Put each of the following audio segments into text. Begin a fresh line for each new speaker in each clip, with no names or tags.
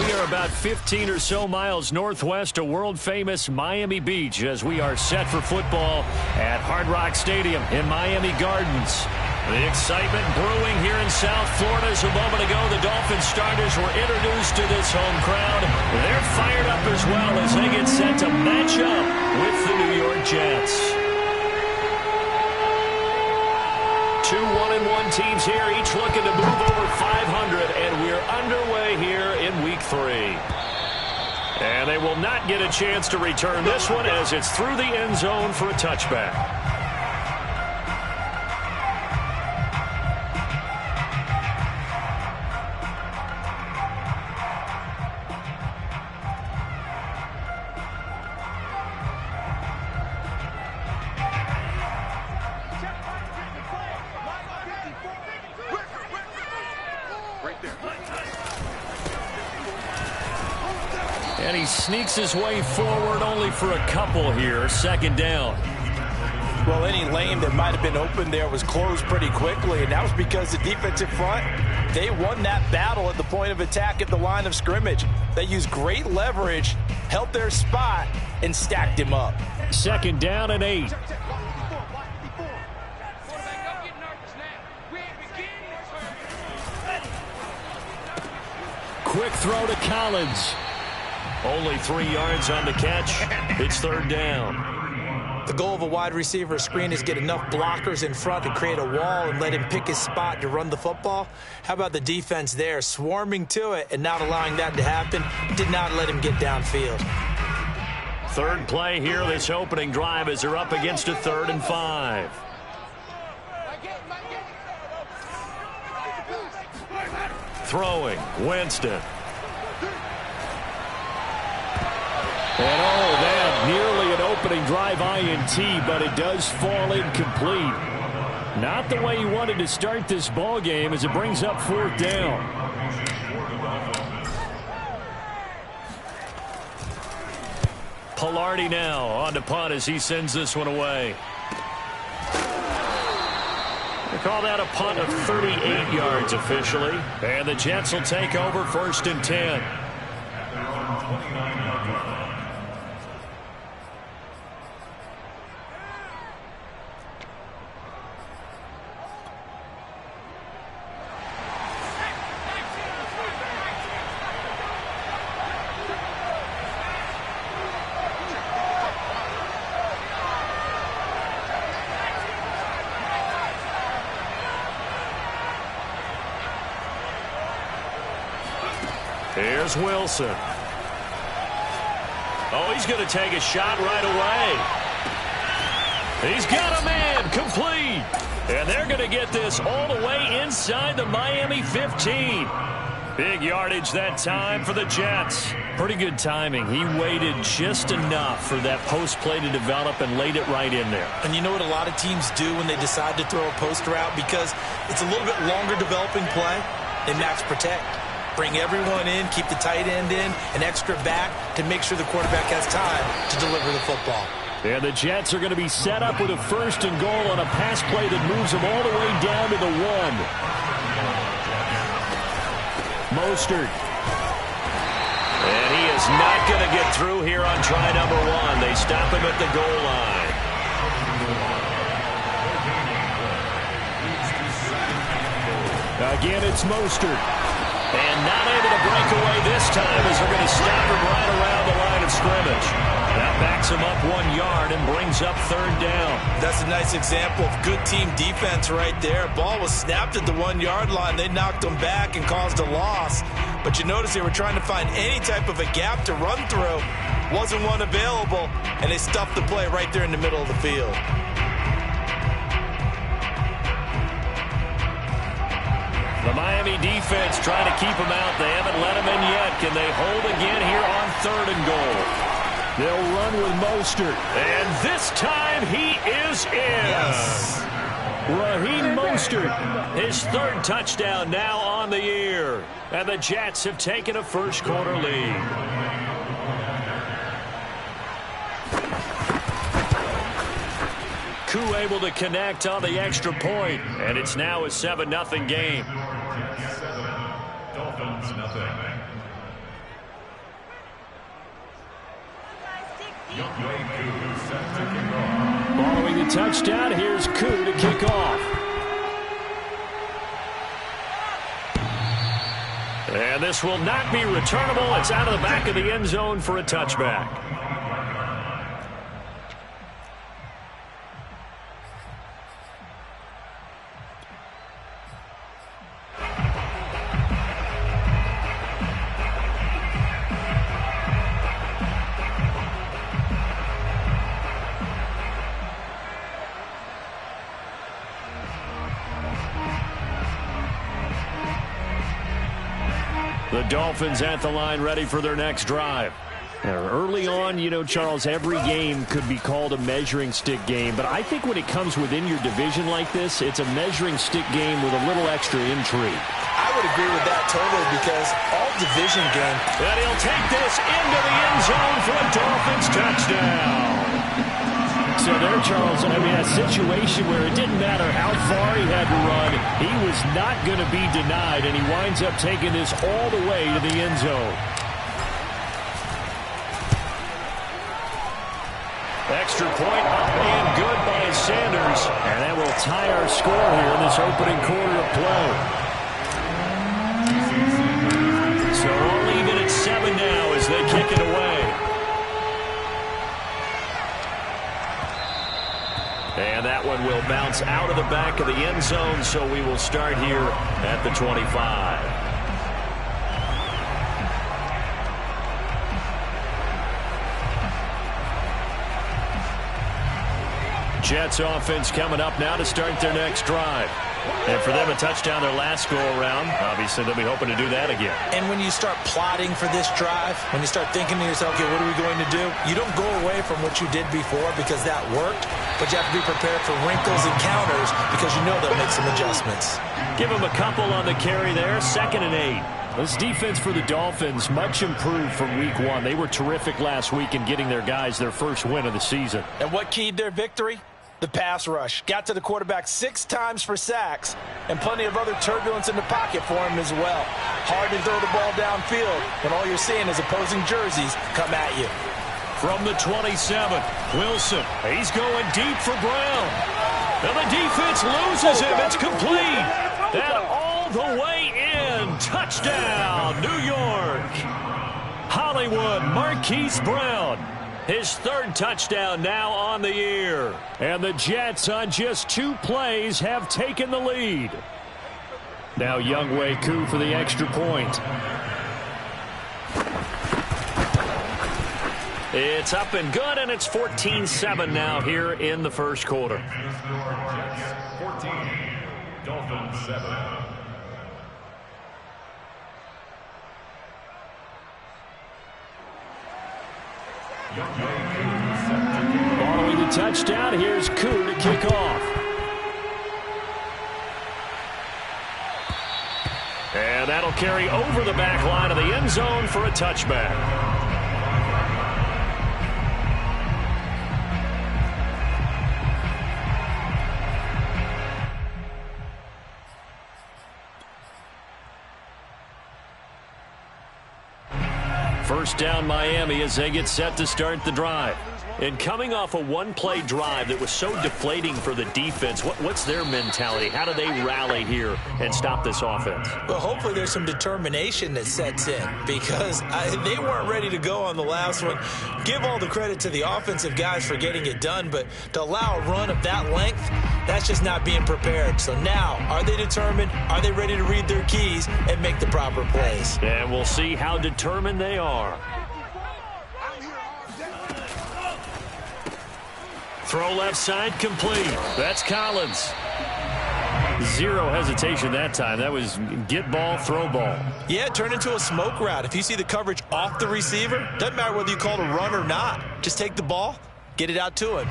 We are about 15 or so miles northwest of world-famous Miami Beach as we are set for football at Hard Rock Stadium in Miami Gardens. The excitement brewing here in South Florida as a moment ago the Dolphins starters were introduced to this home crowd. They're fired up as well as they get set to match up with the New York Jets. Two 1-1 teams here, each looking to move over 500, and we're underway here in Week 3. And they will not get a chance to return this one as it's through the end zone for a touchback. And he sneaks his way forward only for a couple here. Second down.
Well, any lane that might have been open there was closed pretty quickly, and that was because the defensive front, they won that battle at the point of attack at the line of scrimmage. They used great leverage, held their spot, and stacked him up.
Second down and 8. Quick throw to Collins. Only 3 yards on the catch. It's third down.
The goal of a wide receiver screen is get enough blockers in front to create a wall and let him pick his spot to run the football. How about the defense there, swarming to it and not allowing that to happen? Did not let him get downfield.
Third play here, this opening drive, as they're up against a 3rd and 5. Throwing, Winston. And that nearly an opening drive INT, but it does fall incomplete. Not the way he wanted to start this ball game as it brings up 4th down. Pilardi now on to punt as he sends this one away. They call that a punt of 38 yards officially. And the Jets will take over 1st and 10. Here's Wilson. Oh, he's going to take a shot right away. He's got a man, complete. And they're going to get this all the way inside the Miami 15. Big yardage that time for the Jets. Pretty good timing. He waited just enough for that post play to develop and laid it right in there.
And you know what a lot of teams do when they decide to throw a post route? Because it's a little bit longer developing play, they max protect. Bring everyone in, keep the tight end in, an extra back to make sure the quarterback has time to deliver the football.
And the Jets are going to be set up with a 1st and goal on a pass play that moves them all the way down to the 1. Mostert. And he is not going to get through here on try number 1. They stop him at the goal line. Again, it's Mostert. And not able to break away this time as they're going to stop him right around the line of scrimmage. That backs him up 1 yard and brings up 3rd down.
That's a nice example of good team defense right there. Ball was snapped at the 1 yard line. They knocked him back and caused a loss. But you notice they were trying to find any type of a gap to run through. Wasn't one available, and they stuffed the play right there in the middle of the field.
The Miami defense trying to keep him out. They haven't let him in yet. Can they hold again here on 3rd and goal? They'll run with Mostert. And this time he is in.
Yes.
Raheem Mostert, his 3rd touchdown now on the year. And the Jets have taken a 1st quarter lead. Koo able to connect on the extra point, and it's now a 7-0 game.
Dolphins, nothing.
Following the touchdown, here's Koo to kick off. And this will not be returnable. It's out of the back of the end zone for a touchback. The Dolphins at the line ready for their next drive. Now, early on, you know, Charles, every game could be called a measuring stick game, but I think when it comes within your division like this, it's a measuring stick game with a little extra intrigue.
I would agree with that totally because all division game.
And he'll take this into the end zone for a Dolphins touchdown. So there, Charles, I mean, a situation where it didn't matter how far he had to run, he was not going to be denied, and he winds up taking this all the way to the end zone. Extra point up and good by Sanders, and that will tie our score here in this opening quarter of play. So all even at 7 now as they kick it away. And that one will bounce out of the back of the end zone, so we will start here at the 25. Jets offense coming up now to start their next drive. And for them, a touchdown their last go-around. Obviously, they'll be hoping to do that again.
And when you start plotting for this drive, when you start thinking to yourself, okay, what are we going to do? You don't go away from what you did before because that worked, but you have to be prepared for wrinkles and counters because you know they'll make some adjustments.
Give them a couple on the carry there, 2nd and 8. This defense for the Dolphins, much improved from week 1. They were terrific last week in getting their guys their first win of the season.
And what keyed their victory? The pass rush. Got to the quarterback 6 times for sacks and plenty of other turbulence in the pocket for him as well. Hard to throw the ball downfield when all you're seeing is opposing jerseys come at you.
From the 27, Wilson. He's going deep for Brown. And the defense loses him. It's complete. And all the way in. Touchdown, New York. Hollywood, Marquise Brown. His 3rd touchdown now on the year. And the Jets on just 2 plays have taken the lead. Now Younghoe Koo for the extra point. It's up and good, and it's 14-7 now here in the first quarter. 14, Dolphins 7. Following the touchdown, here's Koo to kick off. And that'll carry over the back line of the end zone for a touchback. First down Miami as they get set to start the drive. And coming off a one-play drive that was so deflating for the defense, what's their mentality? How do they rally here and stop this offense?
Well, hopefully there's some determination that sets in because they weren't ready to go on the last one. Give all the credit to the offensive guys for getting it done, but to allow a run of that length, that's just not being prepared. So now, are they determined? Are they ready to read their keys and make the proper plays?
And we'll see how determined they are. Throw left side complete. That's Collins. Zero hesitation that time. That was get ball, throw ball.
Yeah, it turned into a smoke route. If you see the coverage off the receiver, doesn't matter whether you call it a run or not. Just take the ball, get it out to him.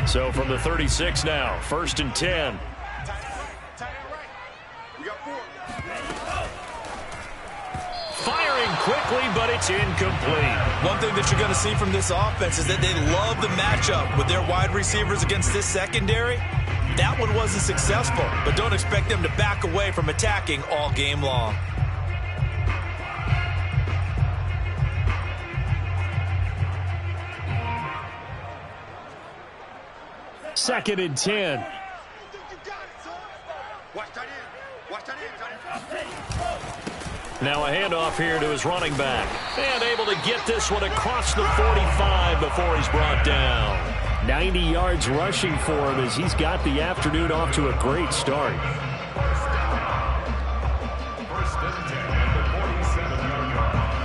So from the 36 now, 1st and 10. Firing quickly, but it's incomplete.
One thing that you're going to see from this offense is that they love the matchup with their wide receivers against this secondary. That one wasn't successful, but don't expect them to back away from attacking all game long.
2nd and 10. Now a handoff here to his running back. And able to get this one across the 45 before he's brought down. 90 yards rushing for him as he's got the afternoon off to a great start.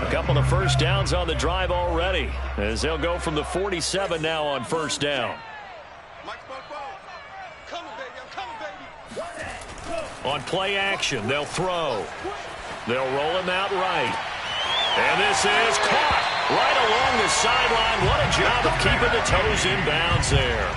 A couple of first downs on the drive already as they'll go from the 47 now on first down. On play action, they'll throw. They'll roll him out right. And this is caught right along the sideline. What a job of keeping the toes in bounds there.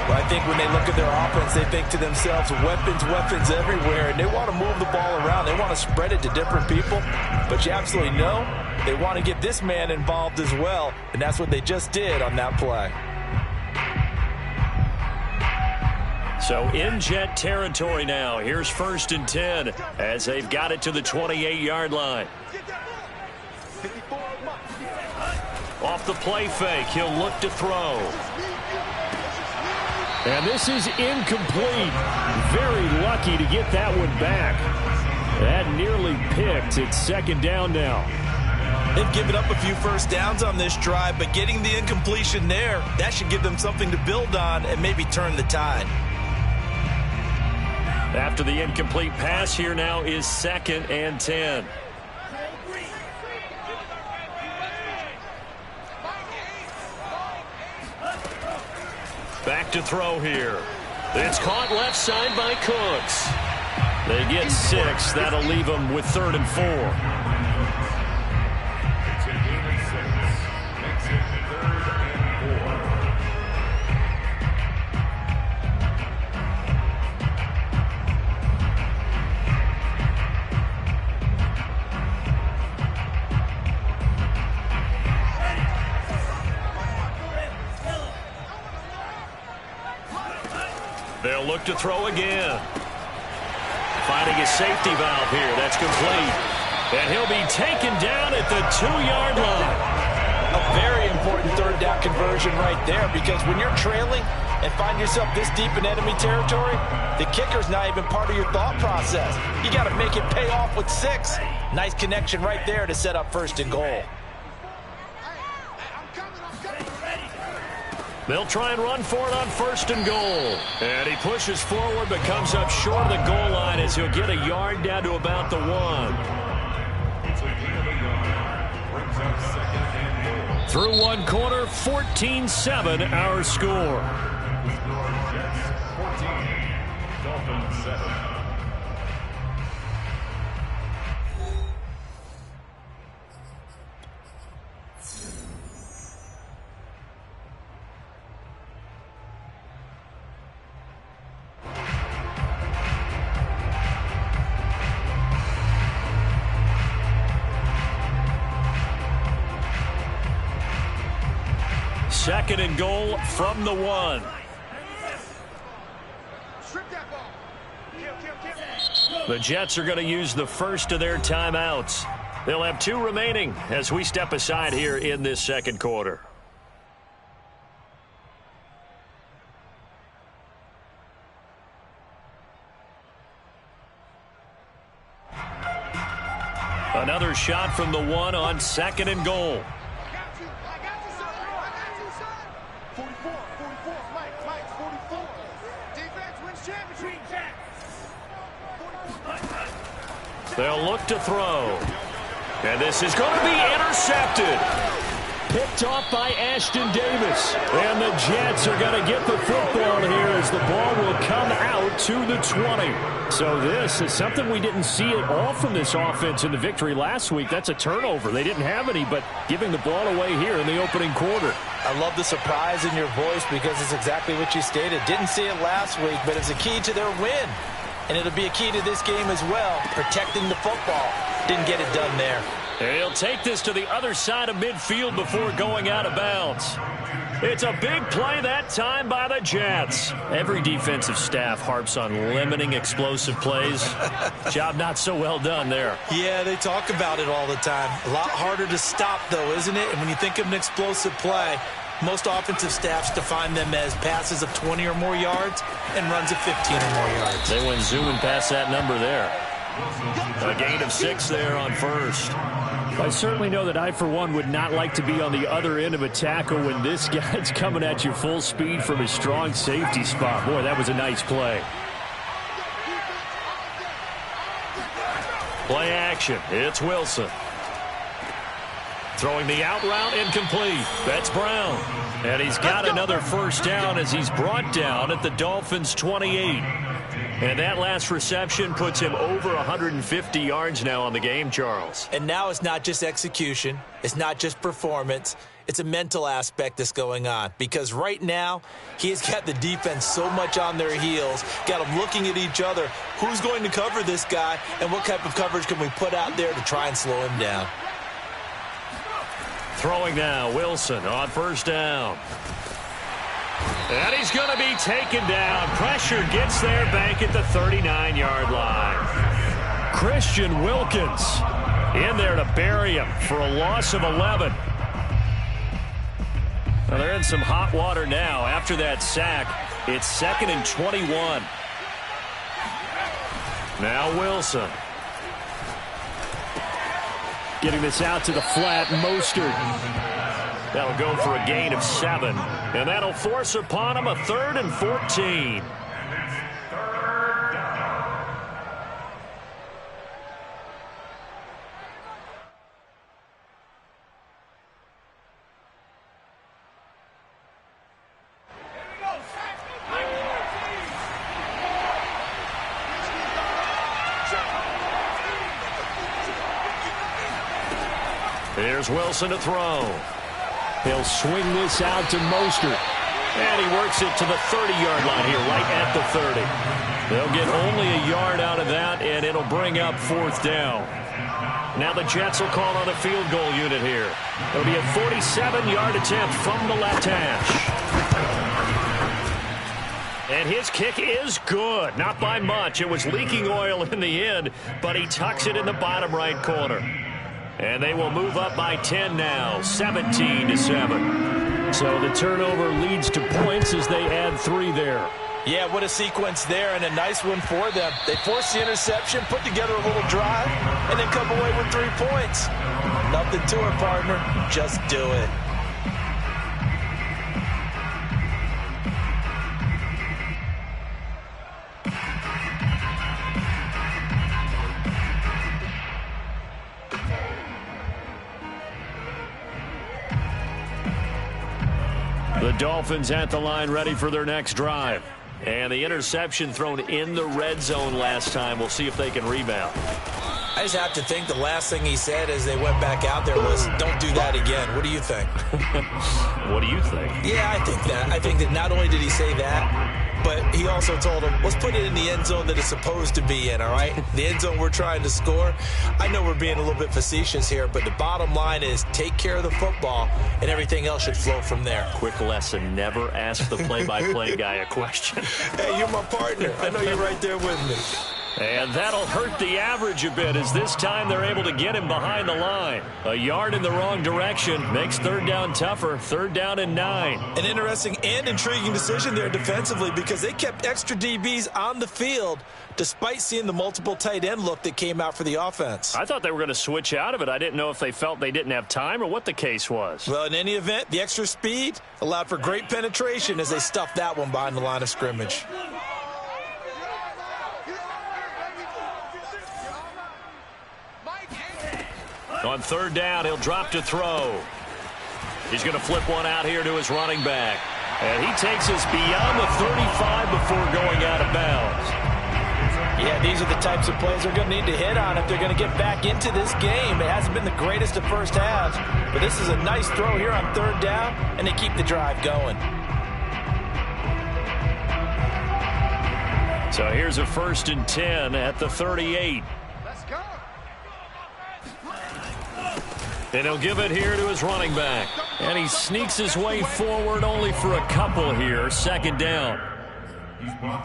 Well, I think when they look at their offense, they think to themselves, weapons everywhere, and they want to move the ball around. They want to spread it to different people. But you absolutely know they want to get this man involved as well, and that's what they just did on that play.
So in Jet territory now. Here's 1st and 10 as they've got it to the 28-yard line. Off the play fake, he'll look to throw. And this is incomplete. Very lucky to get that one back. That nearly picked. It's 2nd down now.
They've given up a few first downs on this drive, but getting the incompletion there, that should give them something to build on and maybe turn the tide.
After the incomplete pass, here now is 2nd and 10. Back to throw here. It's caught left side by Cooks. They get 6. That'll leave them with 3rd and 4. They'll look to throw again. Finding his safety valve here. That's complete. And he'll be taken down at the 2-yard line.
A very important 3rd down conversion right there, because when you're trailing and find yourself this deep in enemy territory, the kicker's not even part of your thought process. You got to make it pay off with 6. Nice connection right there to set up 1st and goal.
They'll try and run for it on 1st and goal. And he pushes forward but comes up short of the goal line as he'll get a yard down to about the 1. Through one quarter, 14-7 our score. Dolphins 7. Second and goal from the 1. The Jets are going to use the first of their timeouts. They'll have 2 remaining as we step aside here in this 2nd quarter. Another shot from the 1 on 2nd and goal. They'll look to throw. And this is going to be intercepted. Picked off by Ashton Davis. And the Jets are going to get the football here as the ball will come out to the 20. So this is something we didn't see at all from this offense in the victory last week. That's a turnover. They didn't have any, but giving the ball away here in the opening quarter.
I love the surprise in your voice because it's exactly what you stated. Didn't see it last week, but it's a key to their win. And it'll be a key to this game as well, protecting the football. Didn't get it done there.
And he'll take this to the other side of midfield before going out of bounds. It's a big play that time by the Jets. Every defensive staff harps on limiting explosive plays. Job not so well done there.
Yeah, they talk about it all the time. A lot harder to stop, though, isn't it? And when you think of an explosive play, Most offensive staffs define them as passes of 20 or more yards and runs of 15 or more yards.
They went zooming past that number there. A gain of 6 there on first. I certainly know that I, for one, would not like to be on the other end of a tackle when this guy's coming at you full speed from his strong safety spot. Boy, that was a nice play. Play action. It's Wilson. Throwing the out route, incomplete. That's Brown. And he's got another first down as he's brought down at the Dolphins' 28. And that last reception puts him over 150 yards now on the game, Charles.
And now it's not just execution. It's not just performance. It's a mental aspect that's going on. Because right now, he has got the defense so much on their heels, got them looking at each other. Who's going to cover this guy, and what type of coverage can we put out there to try and slow him down?
Throwing now, Wilson on first down. And he's going to be taken down. Pressure gets there, back at the 39-yard line. Christian Wilkins in there to bury him for a loss of 11. Well, they're in some hot water now. After that sack, it's 2nd and 21. Now Wilson. Getting this out to the flat, Mostert. That'll go for a gain of 7. And that'll force upon him a 3rd and 14. Here's Wilson to throw. He'll swing this out to Mostert. And he works it to the 30-yard line here, right at the 30. They'll get only a yard out of that, and it'll bring up 4th down. Now the Jets will call on a field goal unit here. It'll be a 47-yard attempt from the left hash. And his kick is good. Not by much. It was leaking oil in the end, but he tucks it in the bottom right corner. And they will move up by 10 now, 17-7. So the turnover leads to points as they add 3 there.
Yeah, what a sequence there, and a nice one for them. They forced the interception, put together a little drive, and then come away with 3 points. Nothing to it, partner. Just do it.
The Dolphins at the line, ready for their next drive. And the interception thrown in the red zone last time. We'll see if they can rebound.
I just have to think the last thing he said as they went back out there was, don't do that again. What do you think?
What do you think?
Yeah, I think that. I think that not only did he say that, but he also told him, let's put it in the end zone that it's supposed to be in, all right? The end zone we're trying to score. I know we're being a little bit facetious here, but the bottom line is take care of the football, and everything else should flow from there.
Quick lesson, never ask the play-by-play guy a question.
Hey, you're my partner. I know you're right there with me.
And that'll hurt the average a bit as this time they're able to get him behind the line. A yard in the wrong direction makes 3rd down tougher. 3rd down and 9.
An interesting and intriguing decision there defensively because they kept extra DBs on the field despite seeing the multiple tight end look that came out for the offense.
I thought they were going to switch out of it. I didn't know if they felt they didn't have time or what the case was.
Well, in any event, the extra speed allowed for great penetration as they stuffed that one behind the line of scrimmage.
On 3rd down, he'll drop to throw. He's going to flip one out here to his running back. And he takes us beyond the 35 before going out of bounds.
Yeah, these are the types of plays they're going to need to hit on if they're going to get back into this game. It hasn't been the greatest of first halves, but this is a nice throw here on 3rd down, and they keep the drive going.
So here's a 1st and 10 at the 38. And he'll give it here to his running back. And he sneaks his way forward only for a couple here. 2nd down.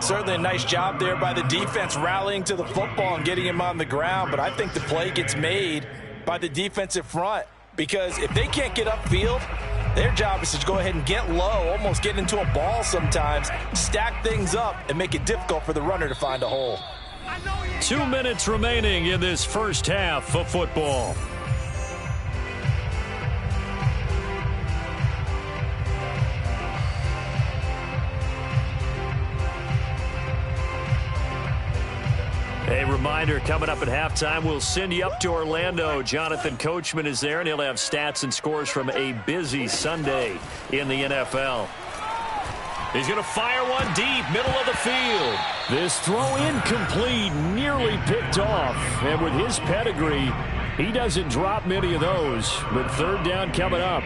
Certainly a nice job there by the defense rallying to the football and getting him on the ground. But I think the play gets made by the defensive front. Because if they can't get upfield Their job is to go ahead and get low, almost get into a ball sometimes, stack things up, and make it difficult for the runner to find a hole.
2 minutes remaining in this first half of football. A reminder, coming up at halftime, we'll send you up to Orlando. Jonathan Coachman is there, and he'll have stats and scores from a busy Sunday in the NFL. He's going to fire one deep, middle of the field. This throw incomplete, nearly picked off. And with his pedigree, he doesn't drop many of those. But third down coming up.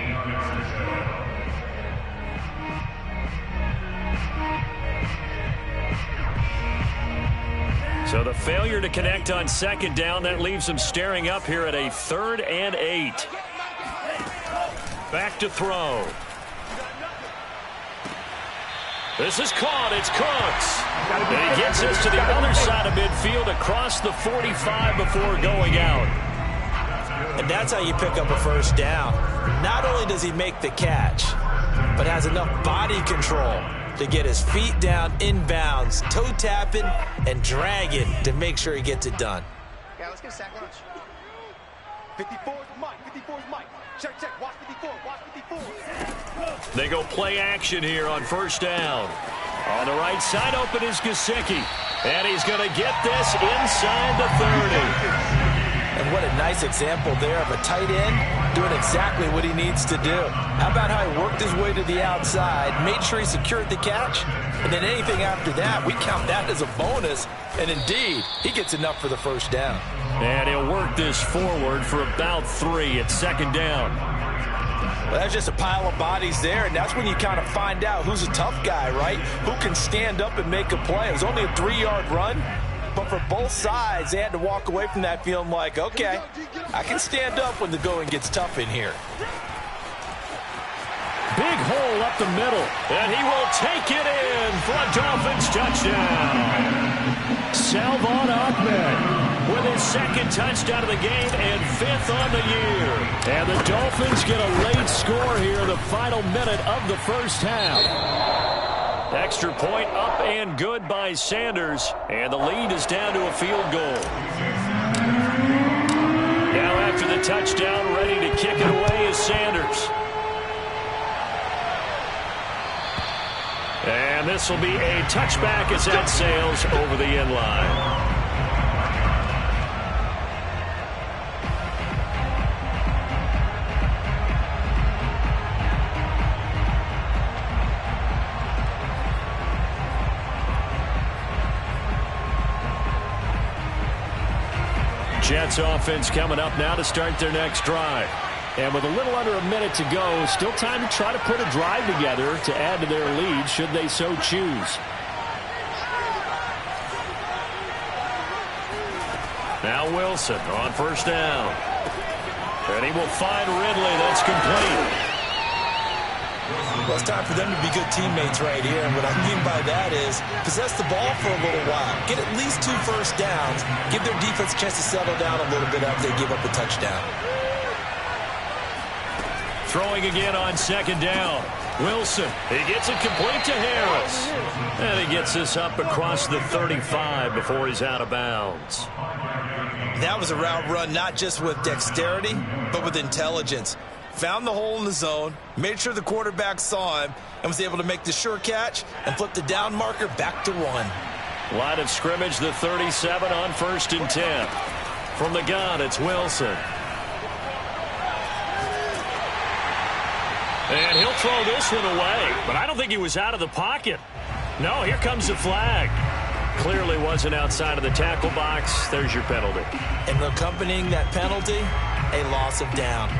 So the failure to connect on second down, that leaves him staring up here at a 3rd and 8. Back to throw. This is caught. It's Cooks. And he gets us to the other side of midfield across the 45 before going out.
And that's how you pick up a first down. Not only does he make the catch, but has enough body control to get his feet down inbounds, toe tapping and dragging to make sure he gets it done.
Yeah, let's get a sack lunch. 54 is Mike. 54 is Mike. Check, check. Watch 54. Watch 54.
They go play action here on first down. On the right side open is Gesicki. And he's going to get this inside the 30.
And what a nice example there of a tight end doing exactly what he needs to do. How about how he worked his way to the outside, made sure he secured the catch, and then anything after that, we count that as a bonus. And indeed, he gets enough for the first down.
And he'll work this forward for about 3 at second down.
Well, that's just a pile of bodies there, and that's when you kind of find out who's a tough guy, right? Who can stand up and make a play. It was only a 3-yard run. But for both sides, they had to walk away from that feeling like, okay, I can stand up when the going gets tough in here.
Big hole up the middle, and he will take it in for a Dolphins touchdown. Salvon Ahmed with his 2nd touchdown of the game and 5th on the year. And the Dolphins get a late score here in the final minute of the first half. Extra point up and good by Sanders, and the lead is down to a field goal. Now after the touchdown, ready to kick it away is Sanders. And this will be a touchback as that sails over the end line. Jets offense coming up now to start their next drive. And with a little under a minute to go, still time to try to put a drive together to add to their lead should they so choose. Now Wilson on first down. And he will find Ridley. That's complete.
Well, it's time for them to be good teammates right here. And what I mean by that is possess the ball for a little while. Get at least 2 first downs. Give their defense a chance to settle down a little bit after they give up a touchdown.
Throwing again on second down. Wilson, he gets it complete to Harris. And he gets this up across the 35 before he's out of bounds.
That was a route run not just with dexterity, but with intelligence. Found the hole in the zone, made sure the quarterback saw him, and was able to make the sure catch and flip the down marker back to 1.
Line of scrimmage, the 37 on 1st and 10. From the gun, it's Wilson. And he'll throw this one away, but I don't think he was out of the pocket. No, here comes the flag. Clearly wasn't outside of the tackle box. There's your penalty.
And accompanying that penalty, a loss of down.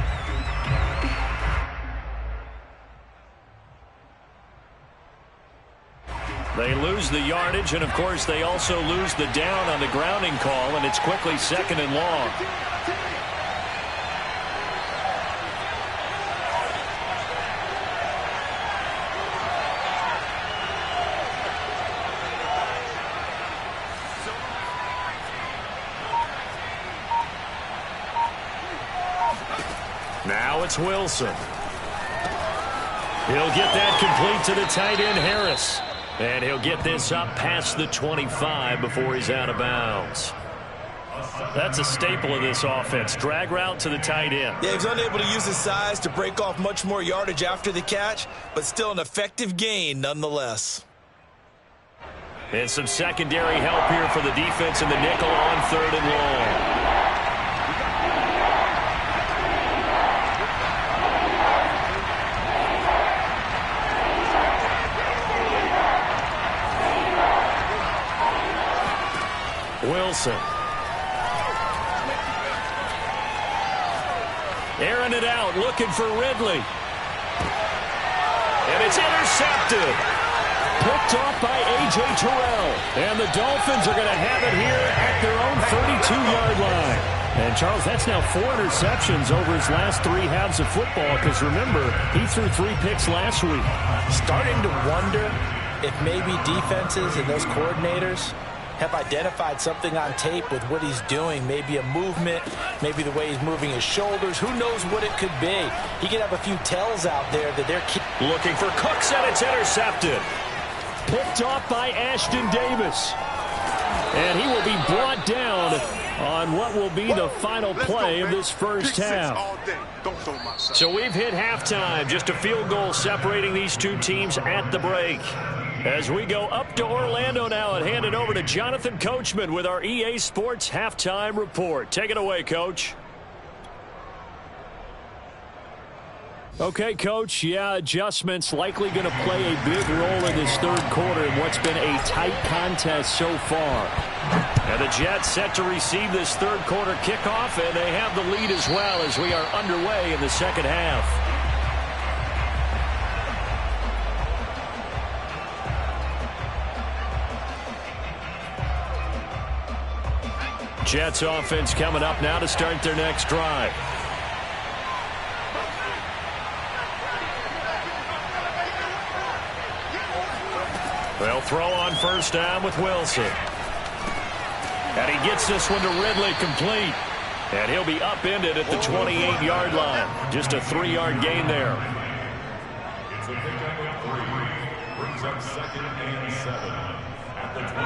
They lose the yardage, and of course they also lose the down on the grounding call, and it's quickly 2nd and long. Now it's Wilson. He'll get that complete to the tight end, Harris. And he'll get this up past the 25 before he's out of bounds. That's a staple of this offense. Drag route to the tight end.
Yeah, he was unable to use his size to break off much more yardage after the catch, but still an effective gain nonetheless.
And some secondary help here for the defense in the nickel on 3rd and long. Wilson. Airing it out, looking for Ridley. And it's intercepted. Picked off by A.J. Terrell. And the Dolphins are going to have it here at their own 32-yard line. And, Charles, that's now 4 interceptions over his last 3 halves of football because, remember, he threw 3 picks last week.
Starting to wonder if maybe defenses and those coordinators have identified something on tape with what he's doing. Maybe a movement, maybe the way he's moving his shoulders. Who knows what it could be? He could have a few tells out there that they're
looking for Cooks, and it's intercepted. Picked off by Ashton Davis. And he will be brought down on what will be the final play of this first half. So we've hit halftime. Just a field goal separating these two teams at the break. As we go up to Orlando now and hand it over to Jonathan Coachman with our EA Sports Halftime Report. Take it away, Coach. Okay, Coach, yeah, adjustments likely going to play a big role in this third quarter in what's been a tight contest so far. And the Jets set to receive this third quarter kickoff, and they have the lead as well as we are underway in the second half. Jets offense coming up now to start their next drive. They'll throw on first down with Wilson. And he gets this one to Ridley complete. And he'll be upended at the 28-yard line. Just a 3-yard gain there.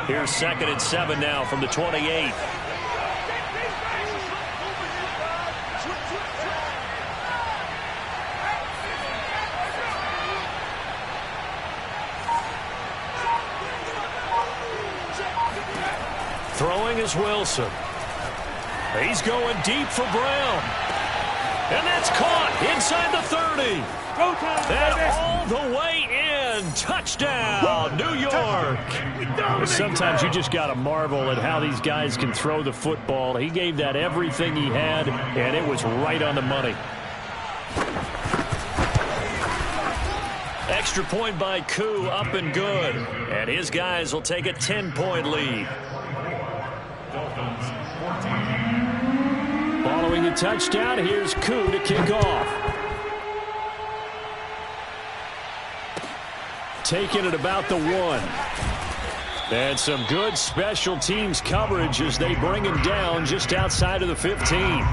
Here's 2nd and 7 now from the 28. Throwing is Wilson. He's going deep for Brown. And that's caught inside the 30. And all the way in. Touchdown, New York. Sometimes you just got to marvel at how these guys can throw the football. He gave that everything he had, and it was right on the money. Extra point by Koo, up and good. And his guys will take a 10-point lead. Following the touchdown, here's Koo to kick off. Taking it about the 1. And some good special teams coverage as they bring him down just outside of the 15.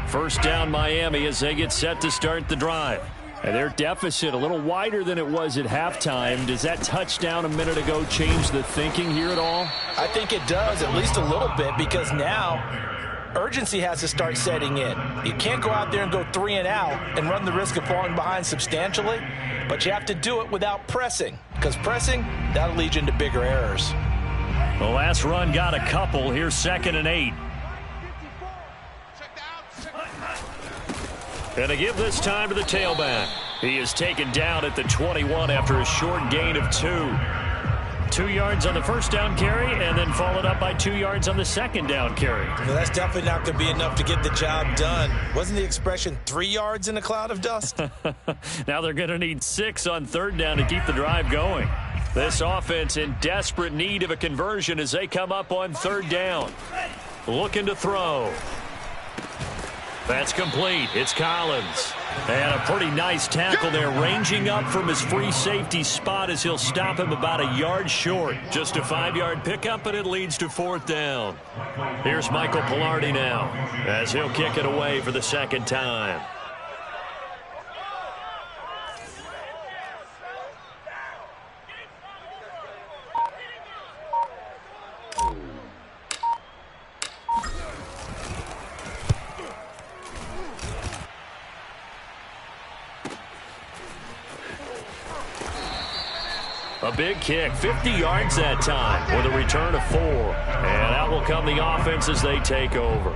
First down Miami as they get set to start the drive. And their deficit a little wider than it was at halftime. Does that touchdown a minute ago change the thinking here at all?
I think it does, at least a little bit, because now urgency has to start setting in. You can't go out there and go 3 and out and run the risk of falling behind substantially, but you have to do it without pressing, because pressing, that'll lead you into bigger errors.
The last run got a couple. Here's 2nd and 8. And they give this time to the tailback. He is taken down at the 21 after a short gain of 2. 2 yards on the first down carry and then followed up by 2 yards on the second down carry.
Well, that's definitely not going to be enough to get the job done. Wasn't the expression 3 yards in a cloud of dust?
Now they're going to need 6 on third down to keep the drive going. This offense in desperate need of a conversion as they come up on third down. Looking to throw. That's complete. It's Collins. And a pretty nice tackle there, ranging up from his free safety spot as he'll stop him about a yard short. Just a 5-yard pickup, and it leads to 4th down. Here's Michael Pilardi now as he'll kick it away for the 2nd time. A big kick, 50 yards that time with a return of 4. And out will come the offense as they take over.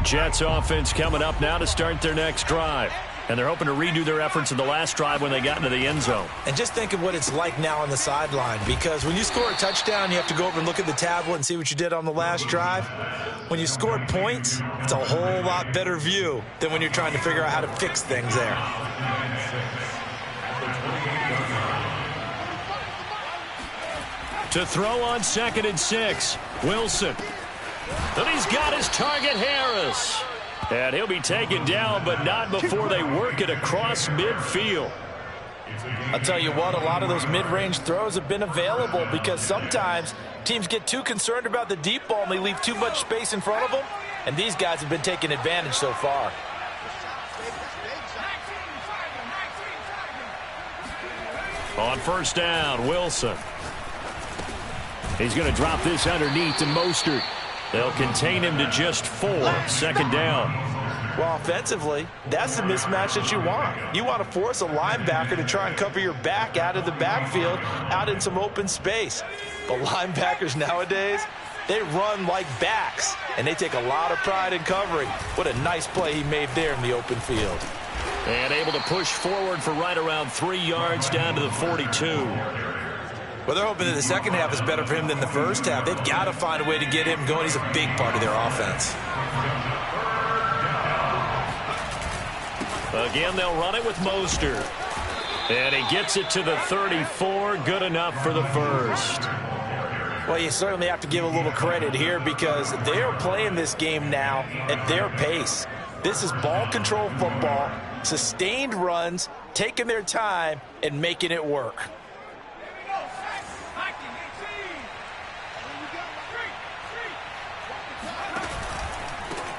Jets offense coming up now to start their next drive. And they're hoping to redo their efforts in the last drive when they got into the end zone.
And just think of what it's like now on the sideline, because when you score a touchdown, you have to go over and look at the tablet and see what you did on the last drive. When you scored points, it's a whole lot better view than when you're trying to figure out how to fix things there.
To throw on 2nd and 6, Wilson. And he's got his target, Harris. And he'll be taken down, but not before they work it across midfield.
I'll tell you what, a lot of those mid-range throws have been available because sometimes teams get too concerned about the deep ball and they leave too much space in front of them. And these guys have been taking advantage so far.
On 1st down, Wilson. He's going to drop this underneath to Mostert. They'll contain him to just 4. 2nd down.
Well, offensively, that's the mismatch that you want. You want to force a linebacker to try and cover your back out of the backfield, out in some open space. But linebackers nowadays, they run like backs, and they take a lot of pride in covering. What a nice play he made there in the open field.
And able to push forward for right around 3 yards down to the 42.
Well, they're hoping that the second half is better for him than the first half. They've got to find a way to get him going. He's a big part of their offense.
Again, they'll run it with Mostert. And he gets it to the 34. Good enough for the first.
Well, you certainly have to give a little credit here because they're playing this game now at their pace. This is ball control football, sustained runs, taking their time, and making it work.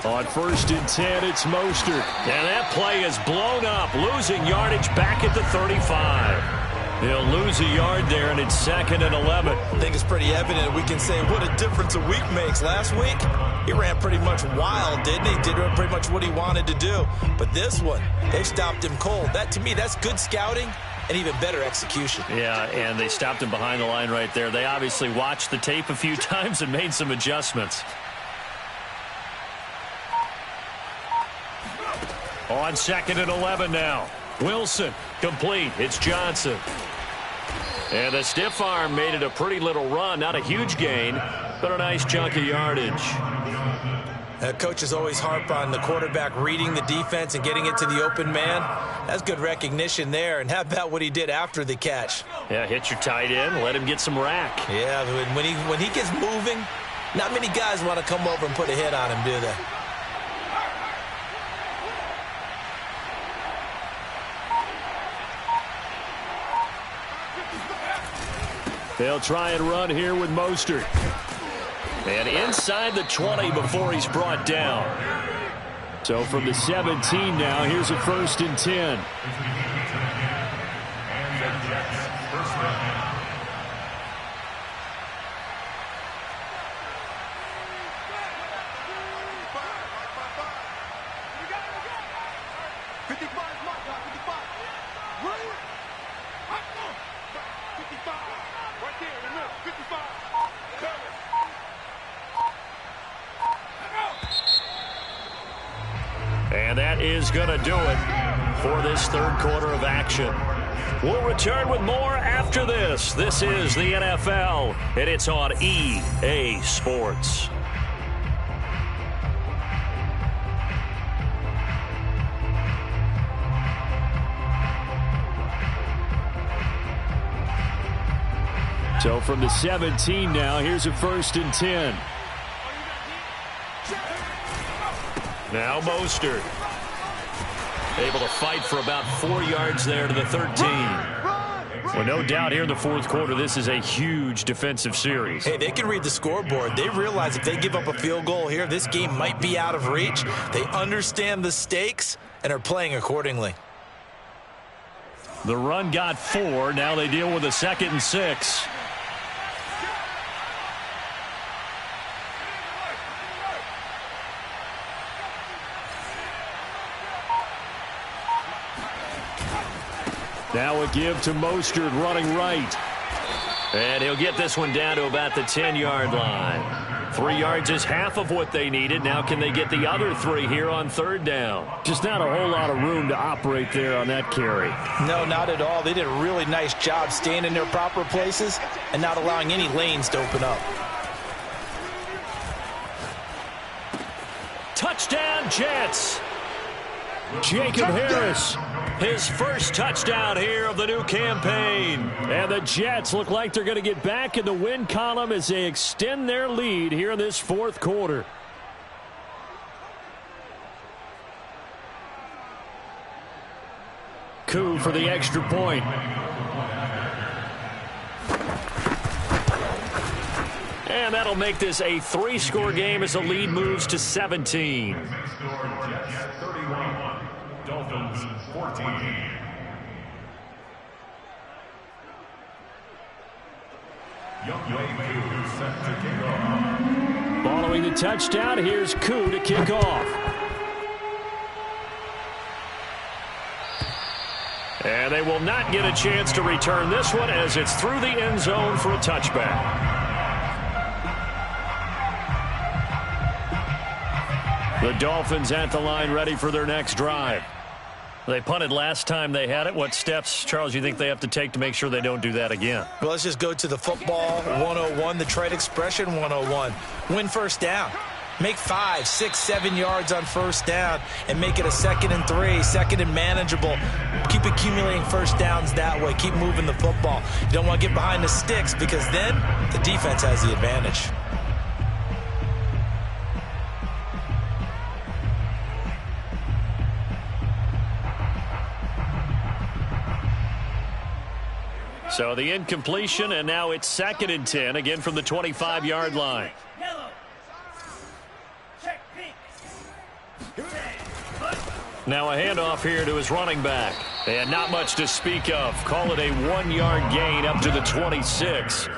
On 1st and 10, it's Mostert. And that play is blown up, losing yardage back at the 35. He'll lose a yard there, and it's 2nd and 11.
I think it's pretty evident. We can say what a difference a week makes. Last week, he ran pretty much wild, didn't he? Did pretty much what he wanted to do. But this one, they stopped him cold. That, to me, that's good scouting and even better execution.
Yeah, and they stopped him behind the line right there. They obviously watched the tape a few times and made some adjustments. On 2nd and 11 now. Wilson, complete. It's Johnson. And the stiff arm made it a pretty little run. Not a huge gain, but a nice chunk of yardage.
Coaches always harp on the quarterback reading the defense and getting it to the open man. That's good recognition there. And how about what he did after the catch?
Yeah, hit your tight end, let him get some rack.
Yeah, when he gets moving, not many guys want to come over and put a hit on him, do they?
They'll try and run here with Mostert. And inside the 20 before he's brought down. So from the 17 now, here's a 1st and 10. And that is going to do it for this 3rd quarter of action. We'll return with more after this. This is the NFL, and it's on EA Sports. So from the 17 now, here's a 1st and 10. Now Mostert. Able to fight for about 4 yards there to the 13. Well, no doubt here in the 4th quarter, this is a huge defensive series.
Hey, they can read the scoreboard. They realize if they give up a field goal here, this game might be out of reach. They understand the stakes and are playing accordingly.
The run got 4. Now they deal with a 2nd and 6. Now a give to Mostert running right. And he'll get this one down to about the 10-yard line. 3 yards is half of what they needed. Now can they get the other 3 here on 3rd down? Just not a whole lot of room to operate there on that carry.
No, not at all. They did a really nice job staying in their proper places and not allowing any lanes to open up.
Touchdown, Jets. Jacob Harris, his first touchdown here of the new campaign. And the Jets look like they're going to get back in the win column as they extend their lead here in this 4th quarter. Koo for the extra point. And that'll make this a 3-score game as the lead moves to 17.
Dolphins 14. Set to kick off.
Following the touchdown, here's Koo to kick off. And they will not get a chance to return this one as it's through the end zone for a touchback. The Dolphins at the line ready for their next drive. They punted last time they had it. What steps, Charles, you think they have to take to make sure they don't do that again?
Well, let's just go to the football 101, the trade expression 101. Win 1st down. Make 5, 6, 7 yards on 1st down and make it a 2nd and 3, 2nd and manageable. Keep accumulating 1st downs that way. Keep moving the football. You don't want to get behind the sticks because then the defense has the advantage.
So the incompletion, and now it's 2nd and 10, again from the 25-yard line. Now a handoff here to his running back. And not much to speak of. Call it a 1-yard gain up to the 26.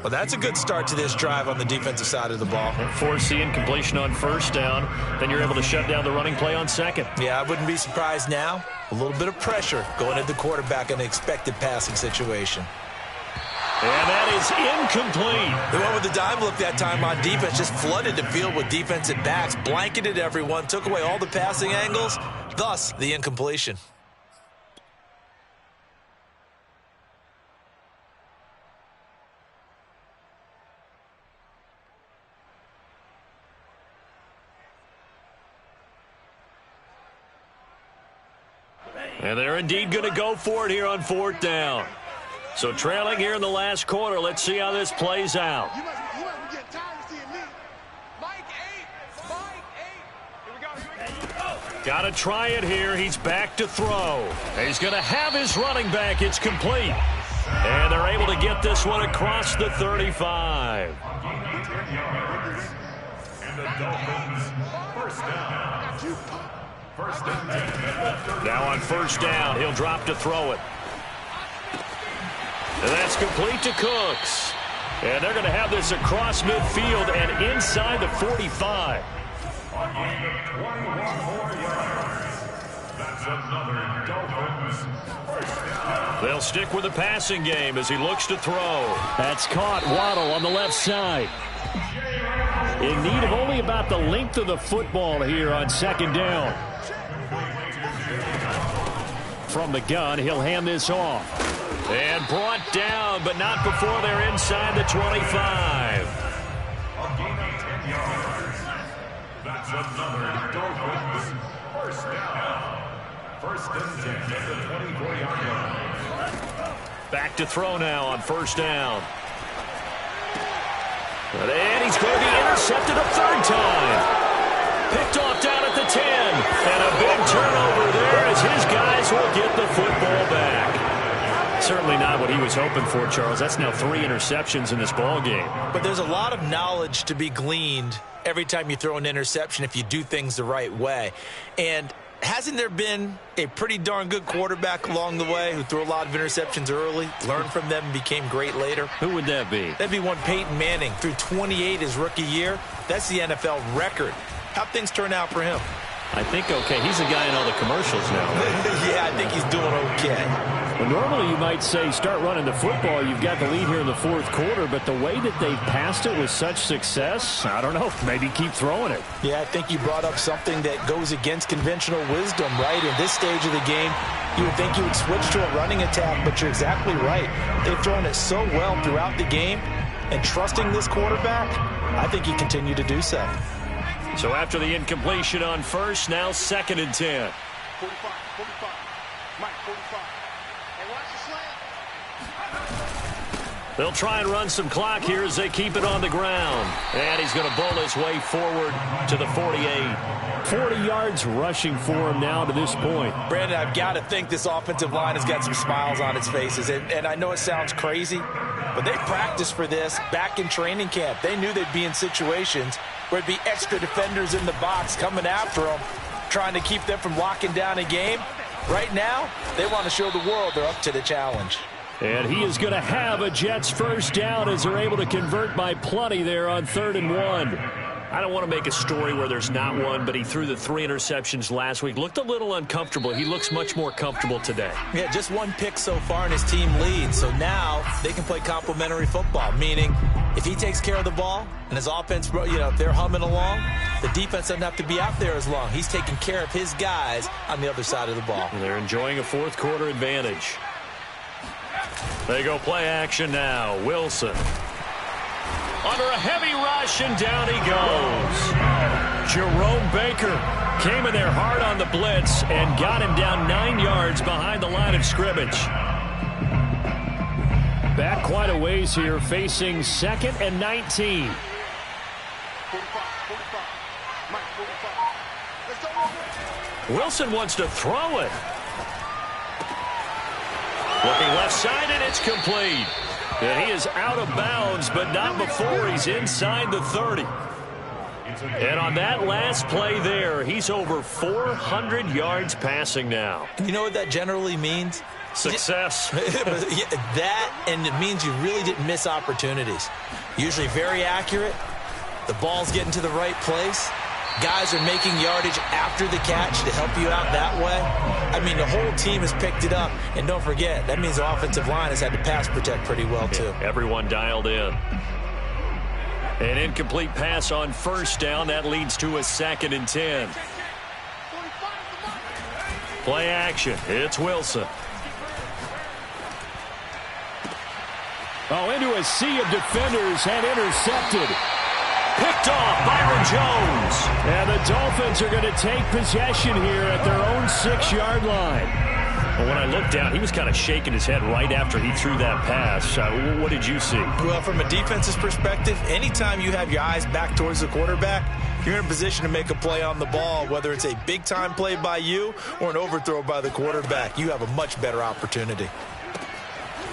Well, that's a good start to this drive on the defensive side of the ball.
Force the incompletion on 1st down. Then you're able to shut down the running play on 2nd.
Yeah, I wouldn't be surprised now. A little bit of pressure going at the quarterback in an expected passing situation.
And that is incomplete.
They went with the dime look that time on defense. Just flooded the field with defensive backs. Blanketed everyone. Took away all the passing angles. Thus, the incompletion.
And they're indeed going to go for it here on 4th down. So trailing here in the last quarter. Let's see how this plays out.
You must be getting tired of seeing me. Mike 8. Here we go.
Got to try it here. He's back to throw. He's going to have his running back. It's complete. And they're able to get this one across the 35.
And the Dolphins 1st down. 1st and 10.
Now on 1st down, he'll drop to throw it. And that's complete to Cooks. And they're going to have this across midfield and inside the 45.
A gain of 21 more yards. That's another Dolphins 1st down.
They'll stick with the passing game as he looks to throw. That's caught. Waddle on the left side. In need of only about the length of the football here on 2nd down. From the gun, he'll hand this off. And brought down, but not before they're inside the 25.
A gain of 10 yards. That's another Dolphins 1st down. 1st and 10 at the 24-yard line.
Back to throw now on 1st down. And he's going to be intercepted a third time. Picked off down at the 10. And a big turnover there as his guys will get the football back. Certainly not what he was hoping for, Charles. That's now 3 interceptions in this ball game.
But there's a lot of knowledge to be gleaned every time you throw an interception if you do things the right way. And hasn't there been a pretty darn good quarterback along the way who threw a lot of interceptions early, learned from them, and became great later?
Who would that be?
That'd be one Peyton Manning. Threw 28 his rookie year. That's the NFL record. How'd things turn out for him?
I think okay. He's a guy in all the commercials now.
Yeah, I think he's doing okay.
Well, normally you might say start running the football. You've got the lead here in the fourth quarter, but the way that they've passed it with such success, I don't know, maybe keep throwing it.
Yeah, I think you brought up something that goes against conventional wisdom, right? In this stage of the game, you would think you would switch to a running attack, but you're exactly right. They've thrown it so well throughout the game, and trusting this quarterback, I think you continue to do so.
So after the incompletion on first, now 2nd and 10.
45, 45. Mike, 45. And watch the slant.
They'll try and run some clock here as they keep it on the ground. And he's going to bowl his way forward to the 48. 40 yards rushing for him now to this point.
Brandon, I've got to think this offensive line has got some smiles on its faces. And I know it sounds crazy, but they practiced for this back in training camp. They knew they'd be in situations where it'd be extra defenders in the box coming after them, trying to keep them from locking down a game. Right now, they want to show the world they're up to the challenge.
And he is going to have a Jets first down as they're able to convert by plenty there on 3rd and 1. I don't want to make a story where there's not one, but he threw the 3 interceptions last week. Looked a little uncomfortable. He looks much more comfortable today.
Yeah, just 1 pick so far and his team leads. So now they can play complementary football, meaning if he takes care of the ball and his offense, if they're humming along, the defense doesn't have to be out there as long. He's taking care of his guys on the other side of the ball.
And they're enjoying a fourth quarter advantage. They go play action now. Wilson. Under a heavy rush, and down he goes. Jerome Baker came in there hard on the blitz and got him down 9 yards behind the line of scrimmage. Back quite a ways here, facing 2nd and 19.
45, 45. Mike, 45. Let's go.
Wilson wants to throw it. Looking left side, and it's complete. And he is out of bounds, but not before he's inside the 30. And on that last play there, he's over 400 yards passing now.
You know what that generally means?
Success.
That, and it means you really didn't miss opportunities. Usually very accurate. The ball's getting to the right place. Guys are making yardage after the catch to help you out that way. I mean, the whole team has picked it up. And don't forget, that means the offensive line has had to pass protect pretty well, too.
Yeah, everyone dialed in. An incomplete pass on first down. That leads to a 2nd and 10. Play action. It's Wilson. Oh, into a sea of defenders and intercepted. Picked off Byron Jones. And the Dolphins are going to take possession here at their own 6-yard line. Well, when I looked down, he was kind of shaking his head right after he threw that pass. What did you see?
Well, from a defense's perspective, anytime you have your eyes back towards the quarterback, you're in a position to make a play on the ball, whether it's a big-time play by you or an overthrow by the quarterback. You have a much better opportunity.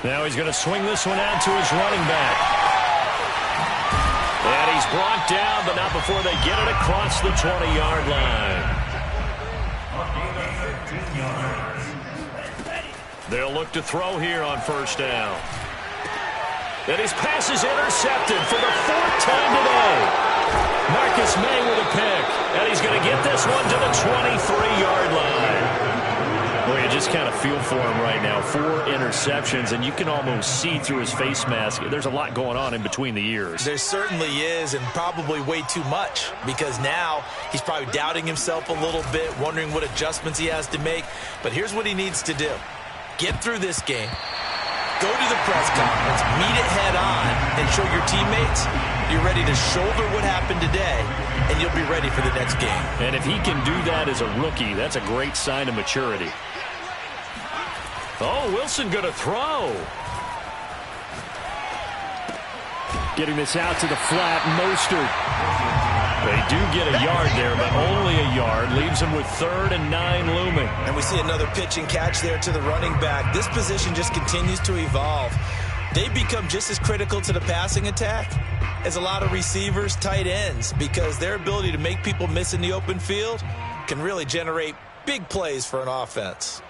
Now he's going to swing this one out to his running back. And he's brought down, but not before they get it across the 20-yard line. They'll look to throw here on first down. And his pass is intercepted for the 4th time today. Marcus May with a pick. And he's going to get this one to the 23-yard line. Well, you just kind of feel for him right now. 4 interceptions, and you can almost see through his face mask. There's a lot going on in between the ears.
There certainly is, and probably way too much, because now he's probably doubting himself a little bit, wondering what adjustments he has to make. But here's what he needs to do. Get through this game, go to the press conference, meet it head on, and show your teammates you're ready to shoulder what happened today, and you'll be ready for the next game.
And if he can do that as a rookie, that's a great sign of maturity. Oh, Wilson going to throw. Getting this out to the flat, Mostert. They do get a yard there, but only a yard. Leaves them with 3rd and 9 looming.
And we see another pitch and catch there to the running back. This position just continues to evolve. They become just as critical to the passing attack as a lot of receivers, tight ends, because their ability to make people miss in the open field can really generate big plays for an offense.